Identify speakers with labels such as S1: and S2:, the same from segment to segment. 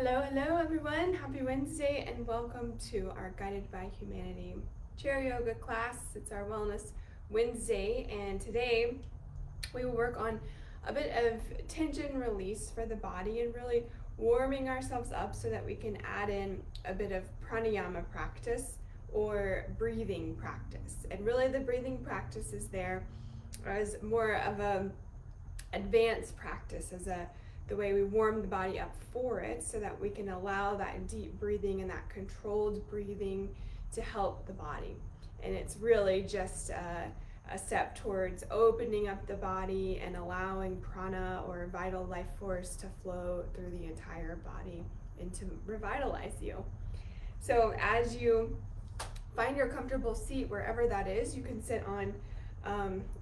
S1: Hello everyone. Happy Wednesday and welcome to our Guided by Humanity chair yoga class. It's our Wellness Wednesday, and today we will work on a bit of tension release for the body and really warming ourselves up so that we can add in a bit of pranayama practice or breathing practice. And really the breathing practice is there as more of a advanced practice, as the way we warm the body up for it so that we can allow that deep breathing and that controlled breathing to help the body. And it's really just a step towards opening up the body and allowing prana or vital life force to flow through the entire body and to revitalize you. So as you find your comfortable seat, wherever that is, you can sit on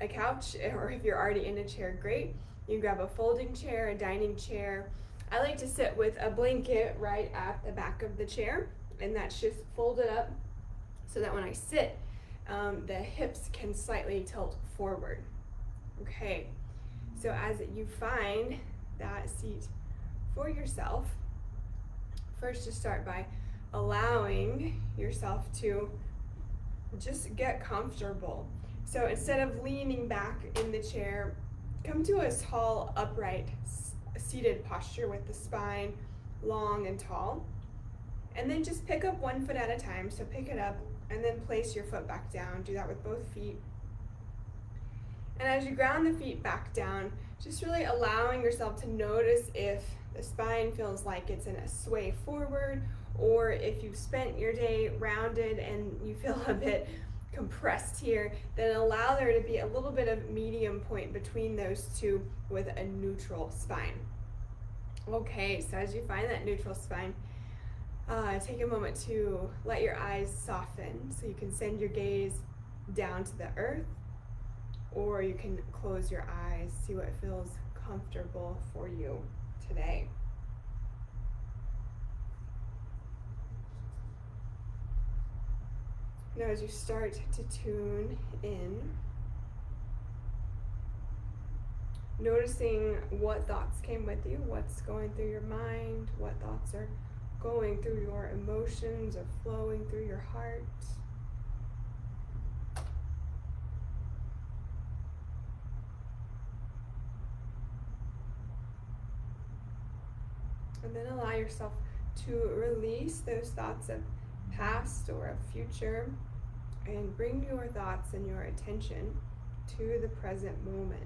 S1: a couch, or if you're already in a chair, great. You can grab a folding chair, a dining chair. I like to sit with a blanket right at the back of the chair, and that's just folded up so that when I sit, the hips can slightly tilt forward. Okay, so as you find that seat for yourself, first just start by allowing yourself to just get comfortable. So instead of leaning back in the chair, come to a tall, upright, seated posture with the spine long and tall. And then just pick up one foot at a time. So pick it up and then place your foot back down. Do that with both feet. And as you ground the feet back down, just really allowing yourself to notice if the spine feels like it's in a sway forward, or if you've spent your day rounded and you feel a bit compressed here, then allow there to be a little bit of medium point between those two with a neutral spine. Okay, so as you find that neutral spine, take a moment to let your eyes soften so you can send your gaze down to the earth, or you can close your eyes, see what feels comfortable for you today. Now as you start to tune in, noticing what thoughts came with you, what's going through your mind, what thoughts are going through your emotions or flowing through your heart. And then allow yourself to release those thoughts of past or of future, and bring your thoughts and your attention to the present moment.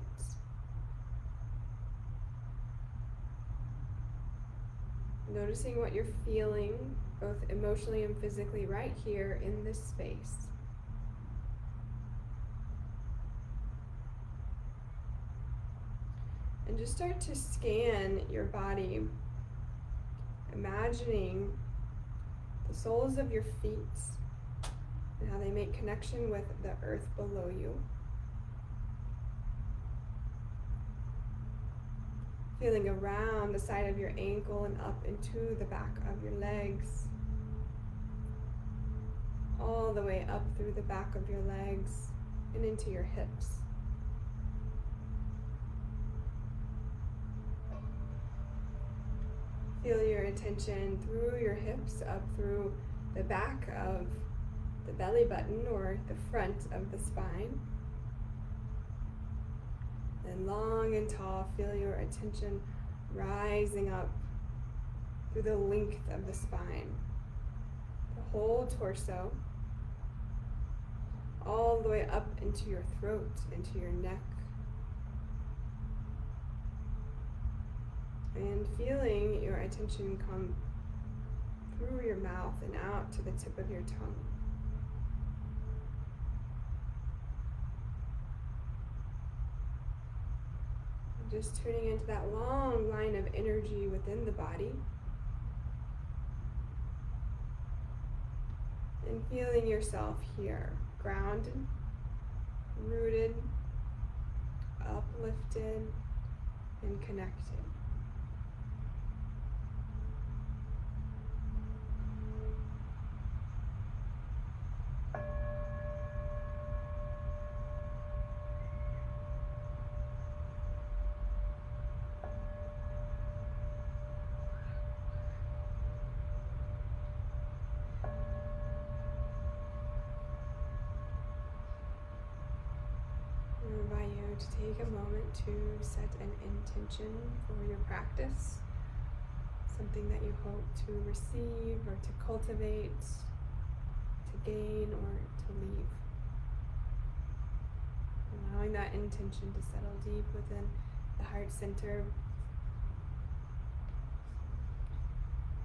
S1: Noticing what you're feeling, both emotionally and physically, right here in this space. And just start to scan your body, imagining the soles of your feet and how they make connection with the earth below you. Feeling around the side of your ankle and up into the back of your legs. All the way up through the back of your legs and into your hips. Feel your attention through your hips, up through the back of the belly button or the front of the spine. Then long and tall, feel your attention rising up through the length of the spine, the whole torso, all the way up into your throat, into your neck. And feeling your attention come through your mouth and out to the tip of your tongue. And just tuning into that long line of energy within the body. And feeling yourself here, grounded, rooted, uplifted, and connected. to take a moment to set an intention for your practice, something that you hope to receive or to cultivate, to gain or to leave. Allowing that intention to settle deep within the heart center.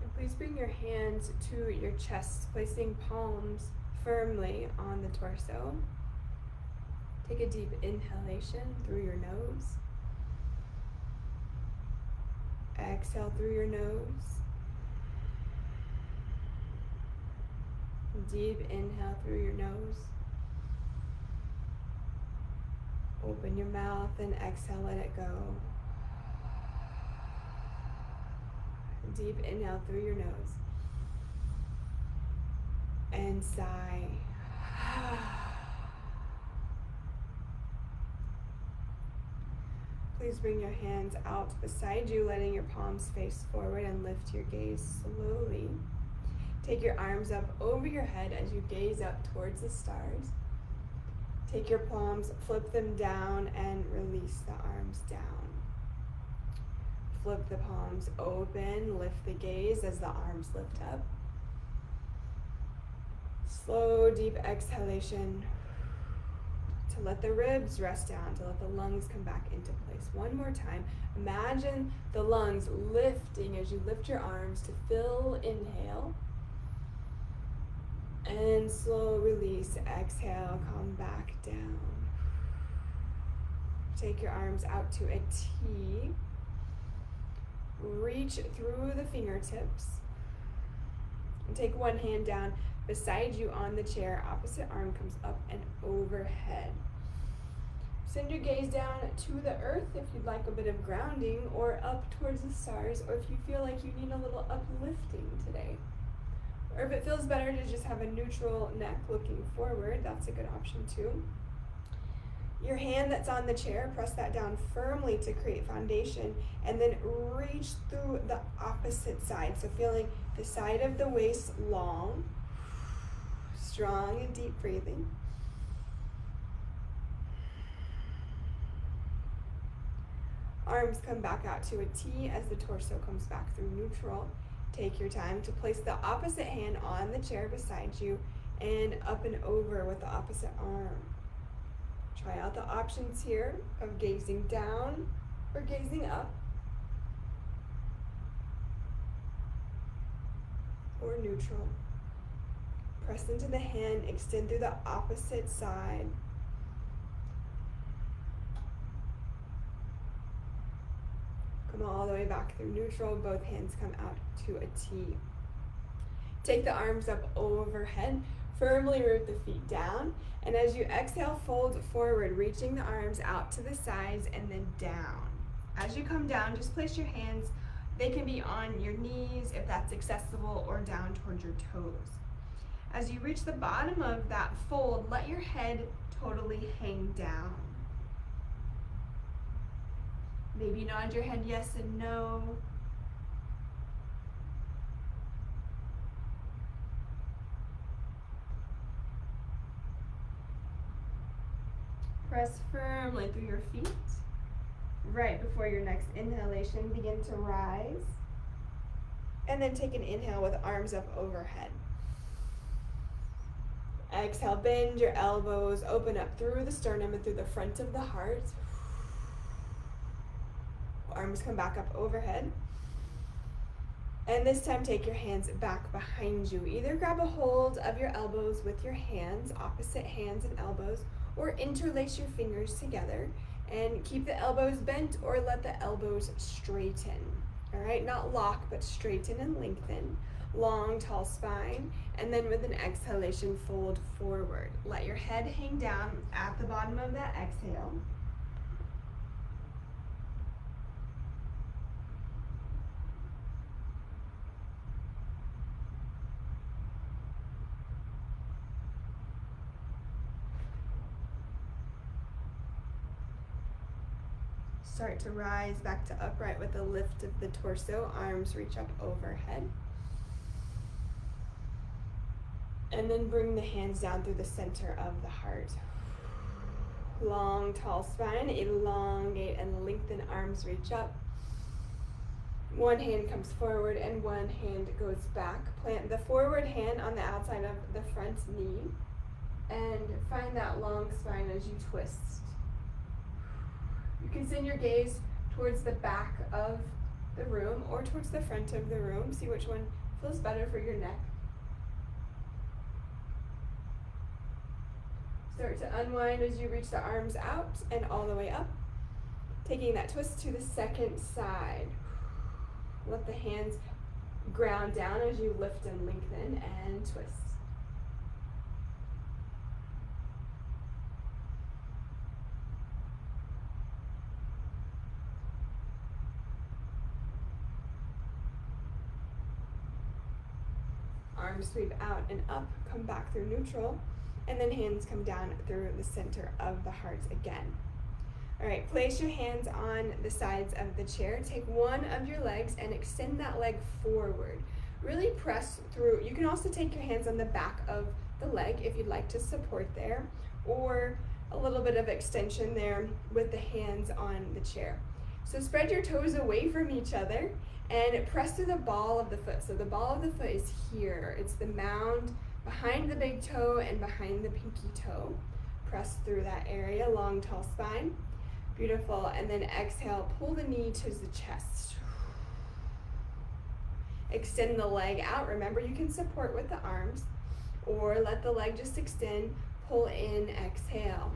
S1: And please bring your hands to your chest, placing palms firmly on the torso. Take a deep inhalation through your nose. Exhale through your nose. Deep inhale through your nose. Open your mouth and exhale, let it go. Deep inhale through your nose. And sigh. Please bring your hands out beside you, letting your palms face forward and lift your gaze slowly. Take your arms up over your head as you gaze up towards the stars. Take your palms, flip them down, and release the arms down. Flip the palms open, lift the gaze as the arms lift up. Slow, deep exhalation to let the ribs rest down, to let the lungs come back into place. One more time. Imagine the lungs lifting as you lift your arms to fill, inhale. And slow release, exhale, come back down. Take your arms out to a T. Reach through the fingertips. And take one hand down beside you on the chair. Opposite arm comes up and overhead. Send your gaze down to the earth if you'd like a bit of grounding, or up towards the stars, or if you feel like you need a little uplifting today. Or if it feels better to just have a neutral neck looking forward, that's a good option too. Your hand that's on the chair, press that down firmly to create foundation, and then reach through the opposite side. So feeling the side of the waist long, strong and deep breathing. Arms come back out to a T as the torso comes back through neutral. Take your time to place the opposite hand on the chair beside you and up and over with the opposite arm. Try out the options here of gazing down or gazing up, or neutral. Press into the hand, extend through the opposite side. Come all the way back through neutral, both hands come out to a T. Take the arms up overhead, firmly root the feet down, and as you exhale, fold forward, reaching the arms out to the sides and then down. As you come down, just place your hands, they can be on your knees if that's accessible, or down towards your toes. As you reach the bottom of that fold, let your head totally hang down. Maybe nod your head yes and no. Press firmly through your feet. Right before your next inhalation, begin to rise. And then take an inhale with arms up overhead. Exhale, bend your elbows, open up through the sternum and through the front of the heart. Arms come back up overhead. And this time take your hands back behind you. Either grab a hold of your elbows with your hands, opposite hands and elbows, or interlace your fingers together and keep the elbows bent, or let the elbows straighten. All right, not lock, but straighten and lengthen. Long, tall spine, and then with an exhalation, fold forward. Let your head hang down at the bottom of that exhale. Start to rise back to upright with a lift of the torso. Arms reach up overhead. And then bring the hands down through the center of the heart. Long, tall spine, elongate and lengthen arms, reach up. One hand comes forward and one hand goes back. Plant the forward hand on the outside of the front knee and find that long spine as you twist. You can send your gaze towards the back of the room or towards the front of the room. See which one feels better for your neck. Start to unwind as you reach the arms out and all the way up. Taking that twist to the second side. Let the hands ground down as you lift and lengthen and twist. Arms sweep out and up, come back through neutral, and then hands come down through the center of the heart again. All right, place your hands on the sides of the chair. Take one of your legs and extend that leg forward. Really press through. You can also take your hands on the back of the leg if you'd like to support there, or a little bit of extension there with the hands on the chair. So spread your toes away from each other and press through the ball of the foot. So the ball of the foot is here. It's the mound behind the big toe and behind the pinky toe. Press through that area, long, tall spine. Beautiful, and then exhale, pull the knee to the chest. Extend the leg out. Remember, you can support with the arms, or let the leg just extend, pull in, exhale.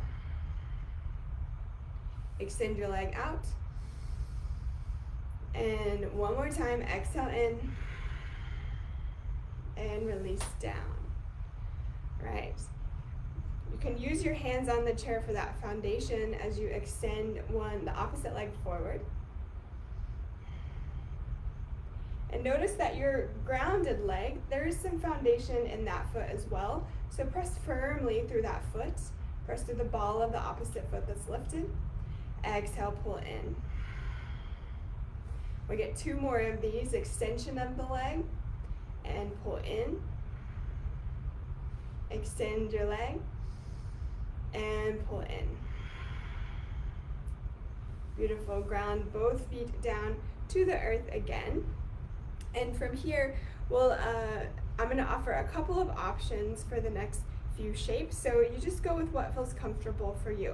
S1: Extend your leg out. And one more time, exhale in, and release down. Right. You can use your hands on the chair for that foundation as you extend the opposite leg forward. And notice that your grounded leg, there is some foundation in that foot as well. So press firmly through that foot. Press through the ball of the opposite foot that's lifted. Exhale, pull in. We get two more of these, extension of the leg and pull in. Extend your leg and pull in. Beautiful. Ground both feet down to the earth again. And from here, I'm going to offer a couple of options for the next few shapes. So you just go with what feels comfortable for you.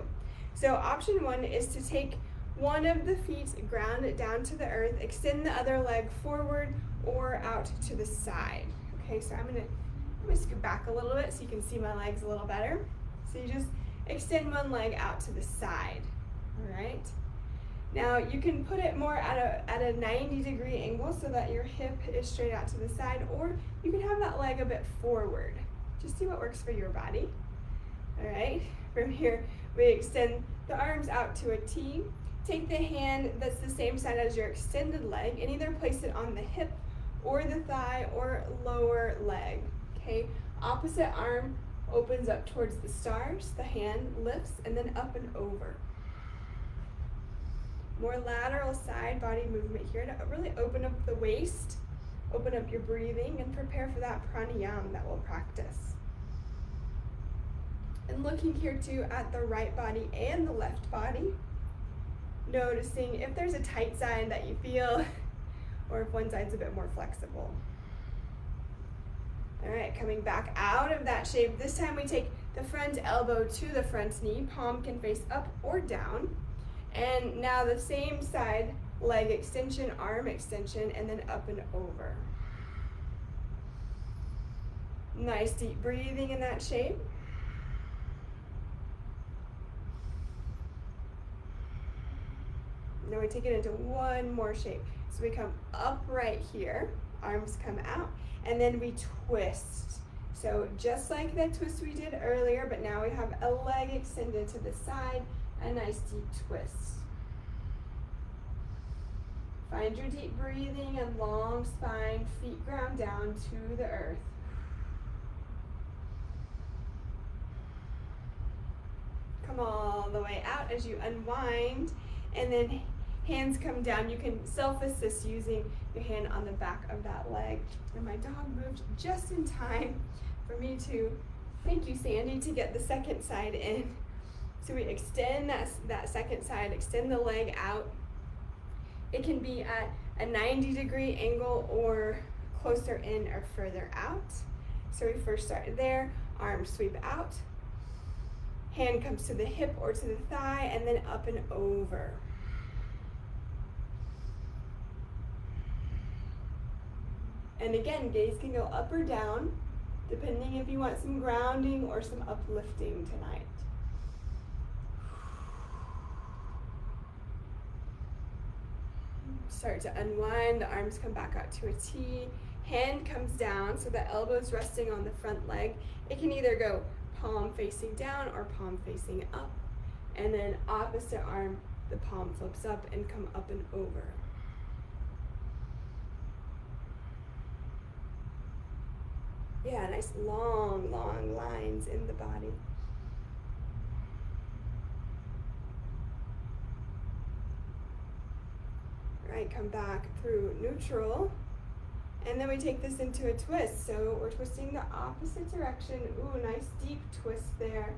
S1: So option one is to take one of the feet, ground it down to the earth, extend the other leg forward or out to the side. Okay, so I'm gonna scoot back a little bit so you can see my legs a little better. So you just extend one leg out to the side. All right. Now you can put it more at a 90-degree angle so that your hip is straight out to the side, or you can have that leg a bit forward. Just see what works for your body. All right. From here, we extend the arms out to a T. Take the hand that's the same side as your extended leg and either place it on the hip or the thigh or lower leg. Okay, opposite arm opens up towards the stars, the hand lifts and then up and over. More lateral side body movement here to really open up the waist, open up your breathing and prepare for that pranayama that we'll practice. And looking here too at the right body and the left body. Noticing if there's a tight side that you feel or if one side's a bit more flexible. All right, coming back out of that shape. This time we take the front elbow to the front knee. Palm can face up or down. And now the same side, leg extension, arm extension, and then up and over. Nice deep breathing in that shape. Now we take it into one more shape. So we come upright here, arms come out, and then we twist. So just like that twist we did earlier, but now we have a leg extended to the side, a nice deep twist. Find your deep breathing and long spine, feet ground down to the earth. Come all the way out as you unwind, and then hands come down. You can self-assist using your hand on the back of that leg. And my dog moved just in time for me to, thank you Sandy, to get the second side in. So we extend that second side, extend the leg out. It can be at a 90-degree angle or closer in or further out. So we first start there, arms sweep out. Hand comes to the hip or to the thigh, and then up and over. And again, gaze can go up or down, depending if you want some grounding or some uplifting tonight. Start to unwind, the arms come back out to a T. Hand comes down, so the elbow's resting on the front leg. It can either go palm facing down or palm facing up. And then opposite arm, the palm flips up and come up and over. Yeah, nice long, long lines in the body. All right, come back through neutral. And then we take this into a twist. So we're twisting the opposite direction. Ooh, nice deep twist there.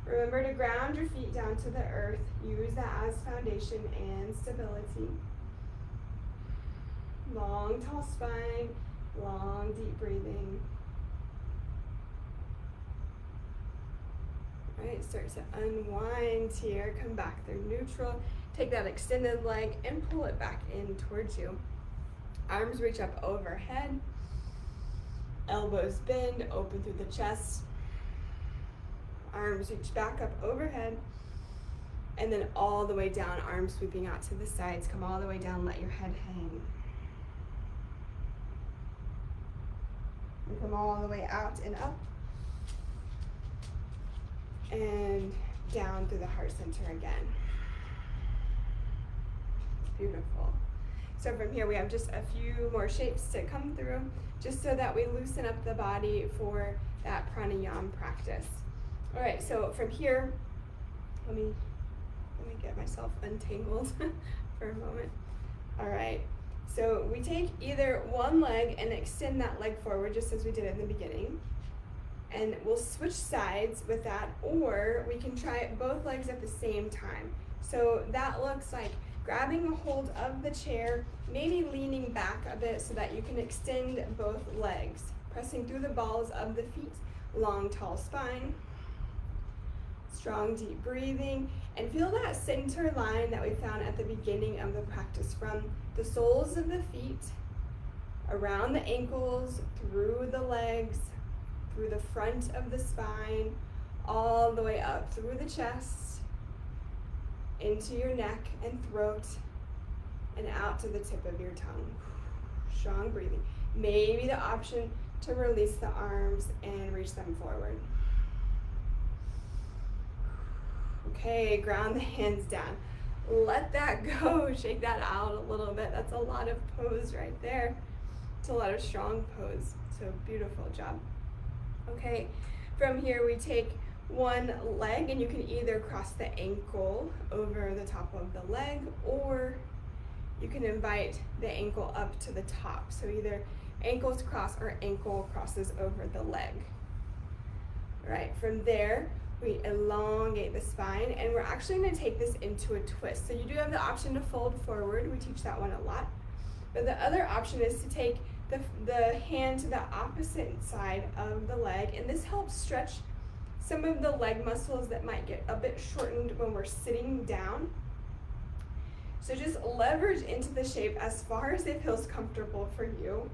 S1: Remember to ground your feet down to the earth. Use that as foundation and stability. Long, tall spine, long, deep breathing. All right, start to unwind here. Come back through neutral. Take that extended leg and pull it back in towards you. Arms reach up overhead. Elbows bend, open through the chest. Arms reach back up overhead. And then all the way down, arms sweeping out to the sides. Come all the way down, let your head hang. And come all the way out and up. And down through the heart center again. Beautiful. So from here we have just a few more shapes to come through, just so that we loosen up the body for that pranayama practice. All right, so from here, let me get myself untangled for a moment. All right, so we take either one leg and extend that leg forward, just as we did in the beginning. And we'll switch sides with that, or we can try both legs at the same time. So that looks like grabbing a hold of the chair, maybe leaning back a bit so that you can extend both legs, pressing through the balls of the feet, long, tall spine, strong, deep breathing, and feel that center line that we found at the beginning of the practice, from the soles of the feet, around the ankles, through the legs, through the front of the spine, all the way up through the chest, into your neck and throat, and out to the tip of your tongue. Strong breathing. Maybe the option to release the arms and reach them forward. Okay, ground the hands down. Let that go. Shake that out a little bit. That's a lot of pose right there. It's a lot of strong pose. So beautiful job. Okay, from here we take one leg, and you can either cross the ankle over the top of the leg, or you can invite the ankle up to the top. So either ankles cross or ankle crosses over the leg. All right, from there, we elongate the spine, and we're actually going to take this into a twist. So you do have the option to fold forward. We teach that one a lot. But the other option is to take the hand to the opposite side of the leg, and this helps stretch some of the leg muscles that might get a bit shortened when we're sitting down. So just leverage into the shape as far as it feels comfortable for you.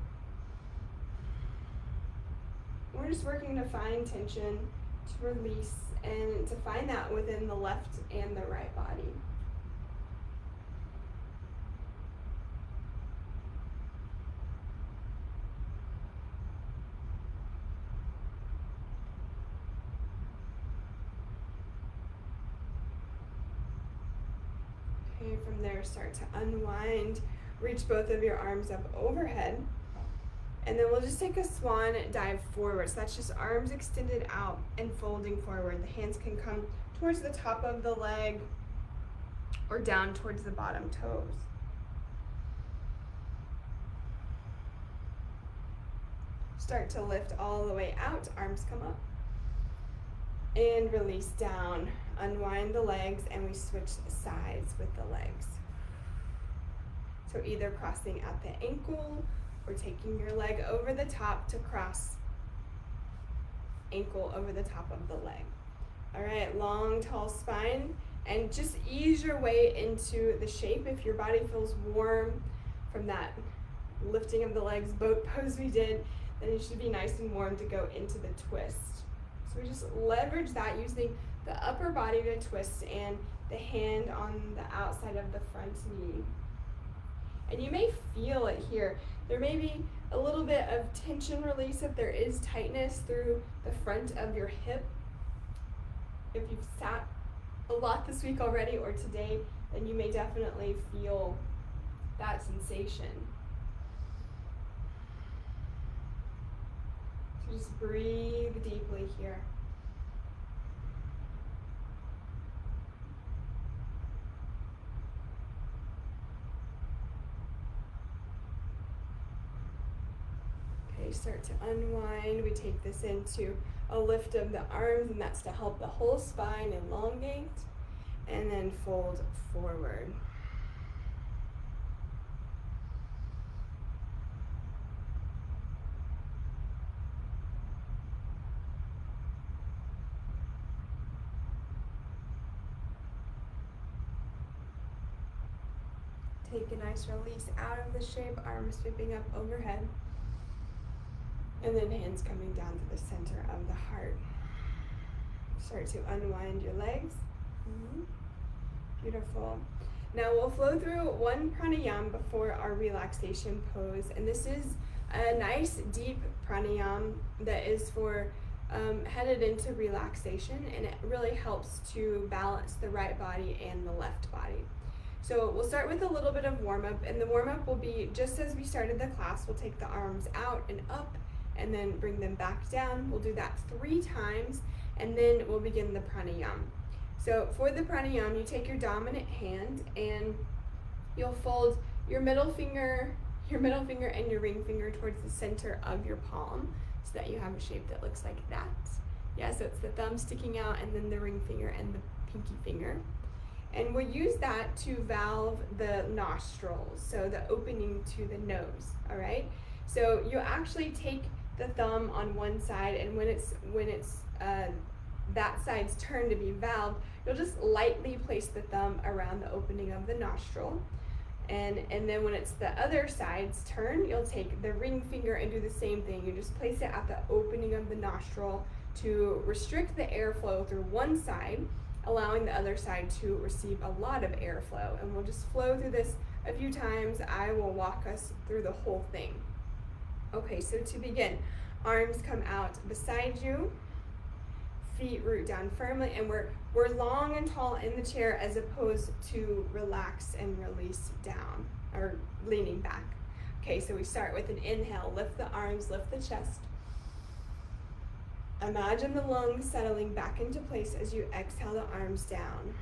S1: We're just working to find tension, to release, and to find that within the left and the right body. Okay, from there, start to unwind. Reach both of your arms up overhead. And then we'll just take a swan dive forward. So that's just arms extended out and folding forward. The hands can come towards the top of the leg or down towards the bottom toes. Start to lift all the way out. Arms come up. And release down. Unwind the legs, and we switch sides with the legs. So either crossing at the ankle or taking your leg over the top to cross ankle over the top of the leg. All right, long, tall spine, and just ease your way into the shape. If your body feels warm from that lifting of the legs, boat pose we did, then it should be nice and warm to go into the twist. So we just leverage that using the upper body to twist and the hand on the outside of the front knee. And you may feel it here. There may be a little bit of tension release if there is tightness through the front of your hip. If you've sat a lot this week already or today, then you may definitely feel that sensation. So just breathe deeply here. Okay, start to unwind. We take this into a lift of the arms, and that's to help the whole spine elongate, and then fold forward. Take a nice release out of the shape, arms sweeping up overhead. And then hands coming down to the center of the heart. Start to unwind your legs. Beautiful. Now we'll flow through one pranayama before our relaxation pose. And this is a nice deep pranayama that is for headed into relaxation, and it really helps to balance the right body and the left body. So we'll start with a little bit of warm-up, and the warm-up will be just as we started the class. We'll take the arms out and up and then bring them back down. We'll do that 3 times, and then we'll begin the pranayama. So for the pranayama, you take your dominant hand and you'll fold your middle finger and your ring finger towards the center of your palm so that you have a shape that looks like that. Yeah, so it's the thumb sticking out and then the ring finger and the pinky finger. And we'll use that to valve the nostrils, so the opening to the nose, all right? So you'll actually take the thumb on one side, and when it's that side's turn to be valved, you'll just lightly place the thumb around the opening of the nostril. And then when it's the other side's turn, you'll take the ring finger and do the same thing. You just place it at the opening of the nostril to restrict the airflow through one side, allowing the other side to receive a lot of airflow. And we'll just flow through this a few times. I will walk us through the whole thing. Okay, so to begin, arms come out beside you, feet root down firmly, and we're long and tall in the chair as opposed to relax and release down, or leaning back. Okay, so we start with an inhale, lift the arms, lift the chest. Imagine the lungs settling back into place as you exhale the arms down.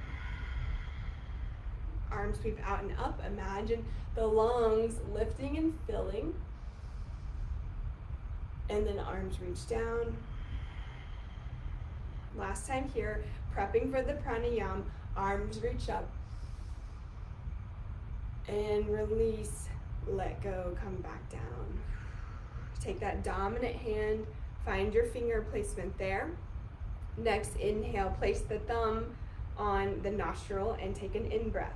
S1: Arms sweep out and up. Imagine the lungs lifting and filling. And then arms reach down. Last time here, prepping for the pranayama, arms reach up. And release, let go, come back down. Take that dominant hand, find your finger placement there. Next, inhale, place the thumb on the nostril and take an in-breath.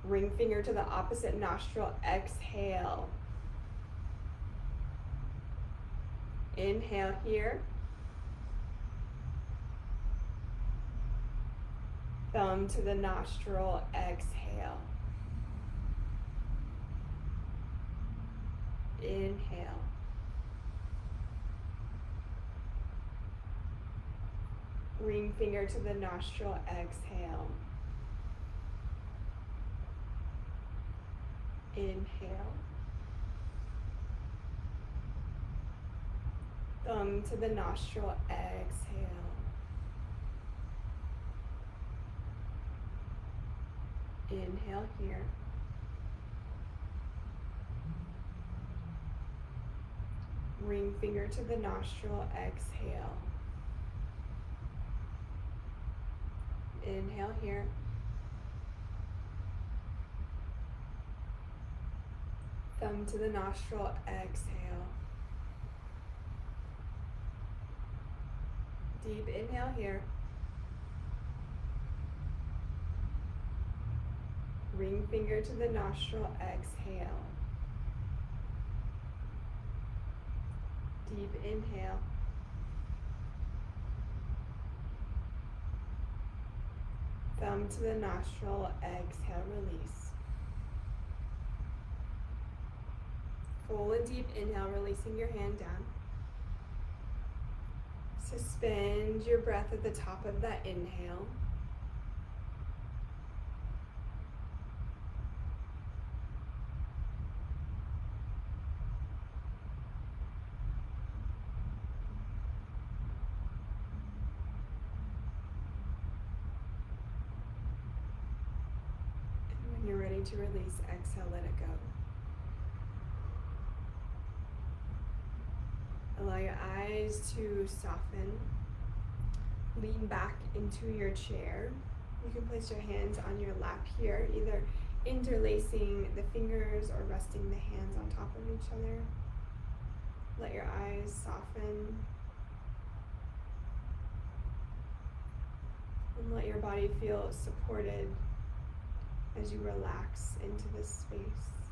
S1: Ring finger to the opposite nostril, exhale. Inhale here. Thumb to the nostril, exhale. Inhale. Ring finger to the nostril, exhale. Inhale. Thumb to the nostril, exhale. Inhale here. Ring finger to the nostril, exhale. Inhale here. Thumb to the nostril, exhale. Deep inhale here. Ring finger to the nostril, exhale. Deep inhale. Thumb to the nostril, exhale, release. Full and deep inhale, releasing your hand down. Suspend your breath at the top of that inhale. And when you're ready to release, exhale, let it go. Allow your eyes to soften. Lean back into your chair. You can place your hands on your lap here, either interlacing the fingers or resting the hands on top of each other. Let your eyes soften. And let your body feel supported as you relax into this space.